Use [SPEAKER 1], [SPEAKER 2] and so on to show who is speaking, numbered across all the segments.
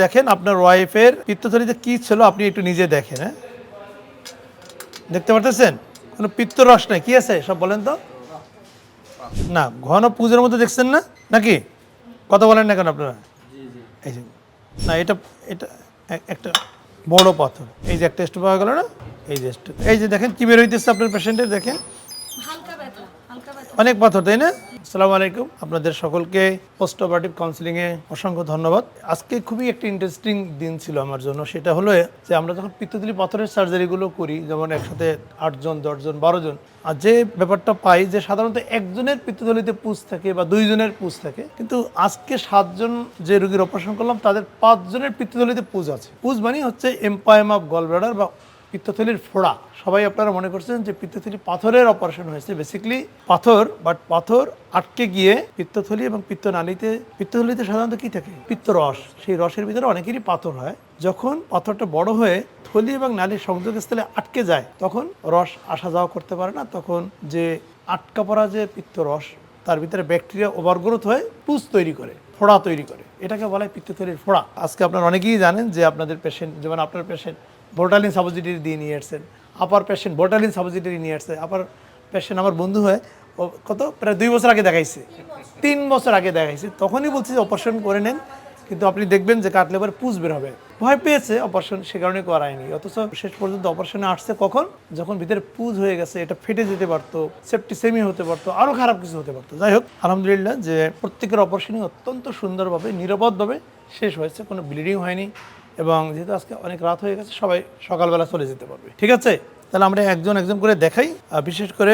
[SPEAKER 1] দেখেন আপনার ওয়াইফের পিত্তথলিতে কি ছিল আপনি একটু নিজে দেখেন। হ্যাঁ, দেখতে পারতেছেন কোনো পিত্তরস নাই, কি আছে সব বলেন তো? না, ঘন পুজোর মধ্যে দেখছেন না নাকি? কথা বলেন না কেন আপনারা? এই যে না, এটা এটা একটা বড় পাথর, এই যে একটা টেস্ট পাওয়া গেল না, এই যে এই যে দেখেন কি বের হইতেছে আপনার পেশেন্টের, দেখেন অনেক পাথর, তাই না? আসসালামু আলাইকুম, আপনাদের সকলকে পোস্ট অপারেটিভ কাউন্সিলিংয়ে অসংখ্য ধন্যবাদ। আজকে খুবই একটা ইন্টারেস্টিং দিন ছিল আমার জন্য। সেটা হলো যে আমরা যখন পিত্তথলি পাথরের সার্জারিগুলো করি, যেমন একসাথে 8 জন 10 জন 12 জন, আর যে ব্যাপারটা পাই যে সাধারণত একজনের পিত্তথলিতে পুঁজ থাকে বা 2 জনের পুঁজ থাকে, কিন্তু আজকে 7 জন যে রোগীর অপারেশন করলাম তাদের 5 জনের পিত্তথলিতে পুঁজ আছে। পুঁজ মানে হচ্ছে এম্পাইম অফ গলব্লাডার বা পিত্তথলির ফোড়া। সবাই আপনারা মনে করছেন যে পিত্তথলি পাথরের অপারেশন হয়েছে, বেসিক্যালি পাথর, বাট পাথর আটকে গিয়ে পিত্তথলি এবং পিত্তনালীতে, পিত্তথলিতে সাধারণত কি থাকে? পিত্তরস, সেই রসের ভিতরে অনেকেরই পাথর হয়। যখন পাথরটা বড় হয়ে থলি এবং নালীর সংযোগস্থলে আটকে যায় তখন রস আসা যাওয়া করতে পারে না, তখন যে আটকা পড়া যে পিত্তরস তার ভিতরে ব্যাকটেরিয়া ওভারগ্রোথ হয়ে পুঁজ তৈরি করে, ফোড়া তৈরি করে, এটাকে বলা হয় পিত্তথলির ফোড়া। আজকে আপনারা অনেকেই জানেন যে আপনাদের পেশেন্ট, যেমন আপনার পেশেন্ট বোরটালিন সাপোজিটরি দিয়ে নিয়ে আসছেন, আপার পেশেন্ট বোরটালিন সাপোজিটরি নিয়ে আসছে, আপার পেশেন্ট আমার বন্ধু হয়, ও কত প্রায় 2 বছর আগে দেখাইছে, 3 বছর আগে দেখাইছে, তখনই বলছি যে অপারেশন করে নেন, কিন্তু আপনি দেখবেন যে কাটলে পরে পুঁজ বের হবে। ভয় পেয়েছে অপারেশন, সে কারণে করায়নি। অথচ শেষ পর্যন্ত অপারেশনে আসছে কখন? যখন ভিতরে পুঁজ হয়ে গেছে, এটা ফেটে যেতে পারতো, সেপ্টিসেমি হতে পারতো, আরও খারাপ কিছু হতে পারতো। যাই হোক, আলহামদুলিল্লাহ যে প্রত্যেকের অপারেশনই অত্যন্ত সুন্দরভাবে নিরাপদভাবে শেষ হয়েছে, কোনো ব্লিডিং হয়নি। এবং যেহেতু আজকে অনেক রাত হয়ে গেছে, সবাই সকালবেলা চলে যেতে পারবে। ঠিক আছে, তাহলে আমরা একজন একজন করে দেখাই। বিশেষ করে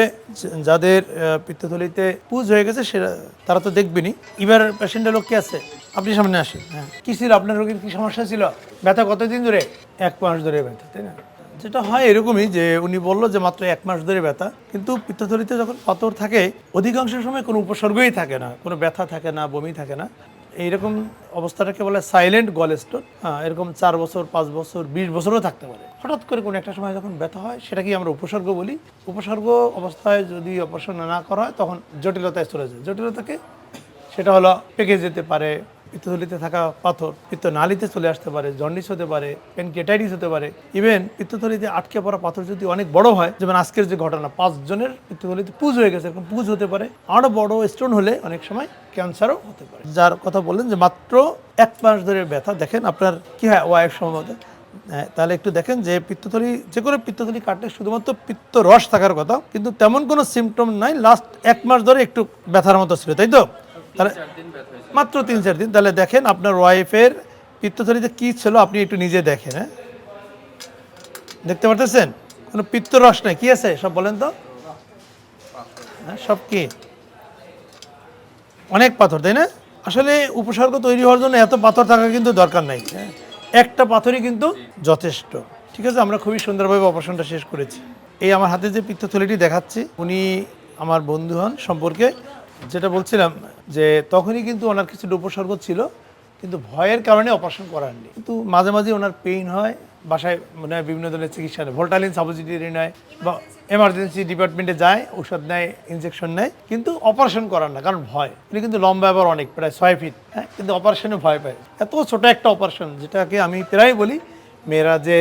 [SPEAKER 1] যাদের পিত্তথলিতে পুঁজ হয়ে গেছে সেটা তারা তো দেখবেনই। এবার পেশেন্টের লোক কি আছে, আপনি সামনে আসেন। হ্যাঁ, কী ছিল আপনার রোগীর, কী সমস্যা ছিল? ব্যথা কতদিন ধরে? 1 মাস ধরে ব্যথা, তাই না? যেটা হয় এরকমই যে উনি বললো যে মাত্র 1 মাস ধরে ব্যথা, কিন্তু পিত্তথলিতে যখন পাথর থাকে অধিকাংশ সময় কোনো উপসর্গই থাকে না, কোনো ব্যথা থাকে না, বমি থাকে না। এইরকম অবস্থাটাকে বলে সাইলেন্ট গল স্টোন। হ্যাঁ, এরকম 4 বছর 5 বছর 20 বছরও থাকতে পারে। হঠাৎ করে কোনো একটা সময় যখন ব্যথা হয় সেটাকে আমরা উপসর্গ বলি। উপসর্গ অবস্থায় যদি অপারেশন না করা হয় তখন জটিলতায় চলে যায়। জটিলতাকে সেটা হলো পেকে যেতে পারে, পিত্তথলিতে থাকা পাথর পিত্তনালীতে চলে আসতে পারে, জন্ডিস হতে পারে, প্যানক্রিয়াটাইটিস হতে পারে। ইভেন পিত্তথলিতে আটকে পড়া পাথর যদি অনেক বড় হয়, যেমন আজকের যে ঘটনা, 5 জনের পিত্তথলিতে পুঁজ হয়ে গেছে, এরকম পুঁজ হতে পারে। আরও বড় স্টোন হলে অনেক সময় ক্যান্সারও হতে পারে। যার কথা বললেন যে মাত্র 1 মাস ধরে ব্যথা, দেখেন আপনার কি হয় ওয়াইফ সম্ভবত। হ্যাঁ, তাহলে একটু দেখেন যে পিত্তথলি, যে কোনো পিত্তথলি কাটলে শুধুমাত্র পিত্ত রস থাকার কথা, কিন্তু তেমন কোনো সিমটম নাই। লাস্ট 1 মাস ধরে একটু ব্যথার মতো ছিল, তাই তো? তাহলে মাত্র 3-4 দিন। তাহলে দেখেন আপনার ওয়াইফের পিত্তথলিতে কি ছিল আপনি একটু নিজে দেখেন। হ্যাঁ, দেখতে পারতেছেন কোনো পিত্তরস নাই, কি আছে সব বলেন তো? হ্যাঁ, সব কি অনেক পাথর, তাই না? আসলে উপসর্গ তৈরি হওয়ার জন্য এত পাথর থাকা কিন্তু দরকার নাই। হ্যাঁ, একটা পাথরই কিন্তু যথেষ্ট। ঠিক আছে, আমরা খুবই সুন্দরভাবে অপারেশনটা শেষ করেছি। এই আমার হাতে যে পিত্তথলিটি দেখাচ্ছি, উনি আমার বন্ধু হন সম্পর্কে। যেটা বলছিলাম যে তখনই কিন্তু ওনার কিছুটা উপসর্গ ছিল, কিন্তু ভয়ের কারণে অপারেশন করাননি। কিন্তু মাঝে মাঝে ওনার পেইন হয়, বাসায় মনে হয় বিভিন্ন ধরনের চিকিৎসা নেয়, ভোল্টালিন সাপোজিটরি নেয় বা এমার্জেন্সি ডিপার্টমেন্টে যায়, ওষুধ নেয়, ইনজেকশন নেয়, কিন্তু অপারেশন করান না, কারণ ভয়। উনি কিন্তু লম্বা আবার অনেক, প্রায় 6 ফিট। হ্যাঁ, কিন্তু অপারেশনে ভয় পায়। এত ছোট একটা অপারেশন, যেটাকে আমি প্রায় বলি মেয়েরা যে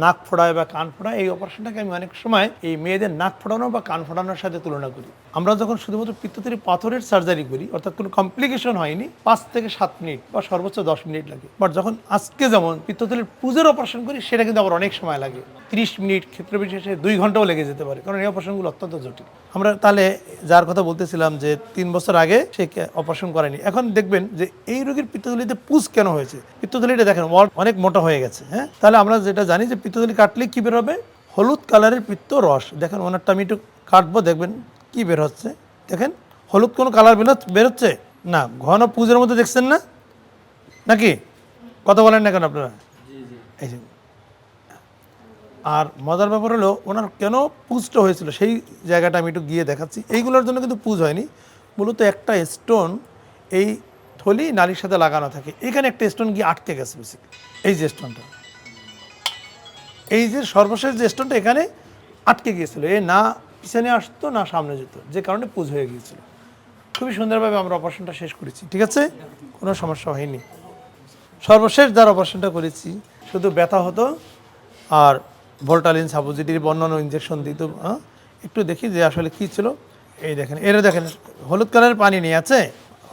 [SPEAKER 1] নাক ফোড়ায় বা কান ফোড়ায়, এই অপারেশনটাকে আমি অনেক সময় এই মেয়েদের নাক ফোড়ানো বা কান ফোড়ানোর সাথে তুলনা করি। আমরা যখন শুধুমাত্র পিত্তথলি পাথরের সার্জারি করি, অর্থাৎ কোনো কমপ্লিকেশন হয়নি, 5 থেকে 7 মিনিট বা সর্বোচ্চ 10 মিনিট লাগে। বাট যখন আজকে যেমন পিত্তথলির পুঁজের অপারেশন করি, সেটা কিন্তু আবার অনেক সময় লাগে, 30 মিনিট, ক্ষেত্র বিশেষে 2 ঘন্টাও লেগে যেতে পারে, কারণ এই অপারেশনগুলো অত্যন্ত জটিল। আমরা তাহলে যার কথা বলতেছিলাম যে 3 বছর আগে সে অপারেশন করেনি, এখন দেখবেন যে এই রোগীর পিত্তথলিতে পুঁজ কেন হয়েছে। পিত্তথলিটা দেখেন অনেক মোটা হয়ে গেছে। হ্যাঁ, তাহলে আমরা যেটা জানি যে পিত্তথলি কাটলে কি বের হবে, হলুদ কালারের পিত্ত রস। দেখেন ওনারটা আমি একটু কাটবো, দেখবেন কি বের হচ্ছে। দেখেন হলুদ কোনো কালার বেরোচ্ছে না, ঘন পুঁজের মধ্যে দেখছেন না নাকি? কথা বলেন না কেন আপনারা? এই যে, আর মজার ব্যাপার হলো ওনার কেন পুঁজটা হয়েছিল সেই জায়গাটা আমি একটু গিয়ে দেখাচ্ছি। এইগুলোর জন্য কিন্তু পুঁজ হয়নি, মূলত একটা স্টোন এই থলি নালীর সাথে লাগানো থাকে, এখানে একটা স্টোন গিয়ে আটকে গেছে বেসিক্যালি। এই যে স্টোনটা, এই যে সর্বশেষ যে স্টোনটা এখানে আটকে গিয়েছিল, এ না পিছনে আসতো না সামনে যেত, যে কারণে পুঁজ হয়ে গিয়েছিল। খুবই সুন্দরভাবে আমরা অপারেশনটা শেষ করেছি, ঠিক আছে, কোনো সমস্যা হয়নি। সর্বশেষ যার অপারেশনটা করেছি শুধু ব্যথা হতো আর ভোল্টালিন সাপোজিটরি অন্যান্য ইঞ্জেকশন দিত। একটু দেখি যে আসলে কী ছিল। এই দেখেন, এরা দেখেন হলুদ কালারের পানি নিয়ে আছে।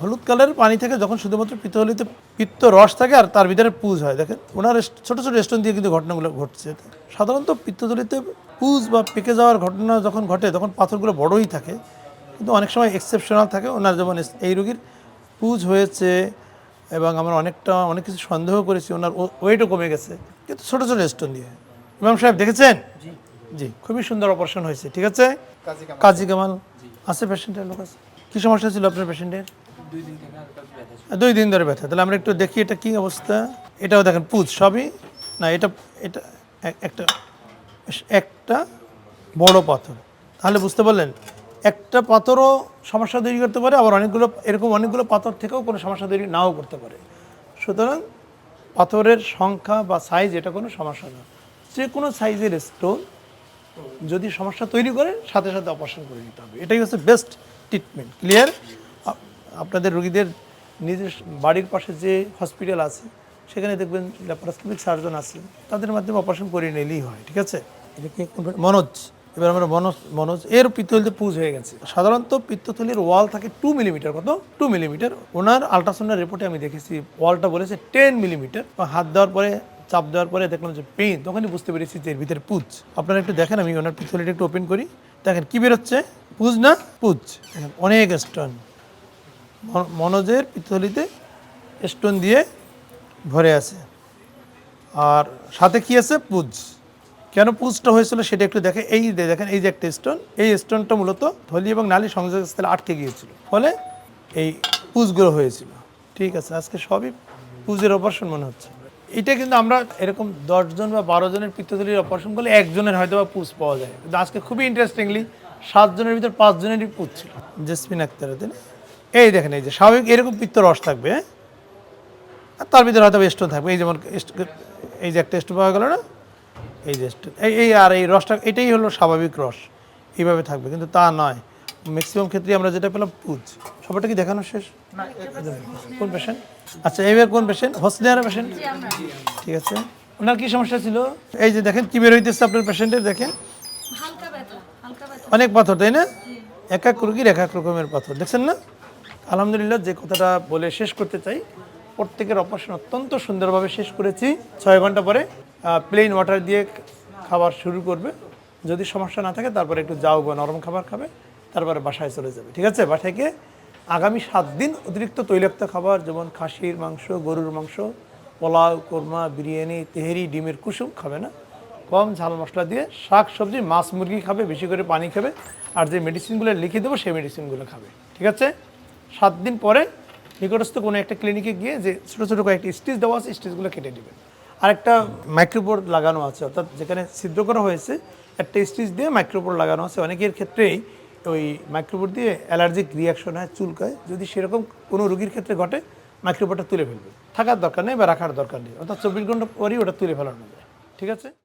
[SPEAKER 1] হলুদ কালারের পানি থেকে যখন শুধুমাত্র পিত্তথলিতে পিত্ত রস থাকে আর তার ভিতরে পুজ হয়, দেখেন ওনার ছোটো ছোটো স্টোন দিয়ে কিন্তু ঘটনাগুলো ঘটছে। সাধারণত পিত্তথলিতে পুজ বা পেকে যাওয়ার ঘটনা যখন ঘটে তখন পাথরগুলো বড়ই থাকে, কিন্তু অনেক সময় এক্সেপশনাল থাকে। ওনার যেমন এই রোগীর পুজ হয়েছে এবং আমরা অনেক কিছু সন্দেহ করেছি, ওনার ওয়েটও কমে গেছে, কিন্তু ছোটো ছোটো স্টোন দিয়ে। ইমাম সাহেব দেখেছেন? জি, খুবই সুন্দর অপারেশন হয়েছে। ঠিক আছে, কাজী কামাল আছে পেশেন্টের লোক আছে। কী সমস্যা ছিল আপনার পেশেন্টের? 2 দিন ধরে ব্যথা। তাহলে আমরা একটু দেখি এটা কি অবস্থা। এটাও দেখেন পুজ সবই না, এটা এটা একটা একটা বড় পাথর। তাহলে বুঝতে পারলেন একটা পাথরও সমস্যা তৈরি করতে পারে, আবার অনেকগুলো পাথর থেকেও কোনো সমস্যা তৈরি নাও করতে পারে। সুতরাং পাথরের সংখ্যা বা সাইজ এটা কোনো সমস্যা না। যে কোনো সাইজের স্টোন যদি সমস্যা তৈরি করে সাথে সাথে অপারেশন করে নিতে হবে, এটাই হচ্ছে বেস্ট ট্রিটমেন্ট। ক্লিয়ার? আপনাদের রোগীদের নিজের বাড়ির পাশে যে হসপিটাল আছে সেখানে দেখবেন ল্যাপারোস্কোপিক সার্জন আছে, তাদের মাধ্যমে অপারেশন করে নিলেই হয়। ঠিক আছে? এটা কি মনোজ? এবার আমরা মনোজ এর পিত্তথলিতে পুজ হয়ে গেছে। সাধারণত পিত্তথলির ওয়াল থাকে 2 মিলিমিটার, কত 2 মিলিমিটার। ওনার আলট্রাসাউন্ডের রিপোর্টে আমি দেখেছি ওয়ালটা বলেছে 10 মিলিমিটার। হাত দেওয়ার পরে চাপ দেওয়ার পরে দেখলাম যে পেইন, তখনই বুঝতে পেরেছি যে এর ভিতরে পুজ। আপনারা একটু দেখেন, আমি ওনার পিত্তথলিটা একটু ওপেন করি, দেখেন কী বেরোচ্ছে, পুজ না পুজ। দেখেন অনেক স্টোন মনোজের পিত্তথলিতে স্টোন দিয়ে ভরে আছে, আর সাথে কি আছে, পুজ। কেন পুজটা হয়েছিল সেটা একটু দেখে। এই দেখেন, এই যে একটা স্টোন, এই স্টোনটা মূলত থলি এবং নালী সংযোগস্থলে আটকে গিয়েছিল, ফলে এই পুজগুলো হয়েছিল। ঠিক আছে, আজকে সবই পুজের অপারেশন মনে হচ্ছে। এটা কিন্তু আমরা এরকম 10 জন বা 12 জনের পিত্তথলির অপারেশন করলে একজনের হয়তো বা পুজ পাওয়া যায়, কিন্তু আজকে খুবই ইন্টারেস্টিংলি 7 জনের ভিতর 5 জনেরই পুজ ছিল। জেসমিন আক্তার, এই দেখেন, এই যে স্বাভাবিক এরকম পিত্ত রস থাকবে, আর তার ভিতরে হয়তো স্টোন থাকবে। এই যেমন এই যে একটা স্টোন পাওয়া গেল না, এই যে স্টোন, আর এই রসটা এটাই হলো স্বাভাবিক রস, এইভাবে থাকবে, কিন্তু তা নয়। ম্যাক্সিমাম ক্ষেত্রে আমরা যেটা পেলাম পুজ। সবারটা কি দেখানো শেষ? কোন পেশেন্ট? আচ্ছা, এইবার কোন পেশেন্ট? হোসনিয়ার পেশেন্ট। ঠিক আছে, ওনার কি সমস্যা ছিল? এই যে দেখেন কি বের হইতেছে আপনার পেশেন্টের, দেখেন অনেক পাথর, তাই না? এক এক রোগীর এক এক রকমের পাথর, দেখছেন না? আলহামদুলিল্লাহ, যে কথাটা বলে শেষ করতে চাই, প্রত্যেকের অপারেশন অত্যন্ত সুন্দরভাবে শেষ করেছি। 6 ঘন্টা পরে প্লেন ওয়াটার দিয়ে খাবার শুরু করবে। যদি সমস্যা না থাকে তারপরে একটু যাও বা নরম খাবার খাবে, তারপরে বাসায় চলে যাবে। ঠিক আছে? বাসায় গিয়ে আগামী 7 দিন অতিরিক্ত তৈলাক্ত খাবার যেমন খাসির মাংস, গরুর মাংস, পোলাও, কোরমা, বিরিয়ানি, তেহেরি, ডিমের কুসুম খাবে না। কম ঝাল মশলা দিয়ে শাক সবজি, মাছ, মুরগি খাবে, বেশি করে পানি খাবে, আর যে মেডিসিনগুলো লিখে দেবো সেই মেডিসিনগুলো খাবে। ঠিক আছে? 7 দিন পরে নিকটস্থ কোনো একটা ক্লিনিকে গিয়ে যে ছোটো ছোটো কয়েকটি স্টিচ দেওয়া আছে, স্টিচগুলো কেটে দেবেন। আরেকটা মাইক্রোবোর্ড লাগানো আছে, অর্থাৎ যেখানে ছিদ্র করা হয়েছে একটা স্টিচ দিয়ে মাইক্রোবোর্ড লাগানো আছে। অনেকের ক্ষেত্রেই ওই মাইক্রোবোর্ড দিয়ে অ্যালার্জিক রিয়াকশন হয়, চুলকায়। যদি সেরকম কোনো রোগীর ক্ষেত্রে ঘটে, মাইক্রোবোর্ডটা তুলে ফেলবে, থাকার দরকার নেই বা রাখার দরকার নেই, অর্থাৎ 24 ঘন্টা পরই ওটা তুলে ফেলানো যায়। ঠিক আছে?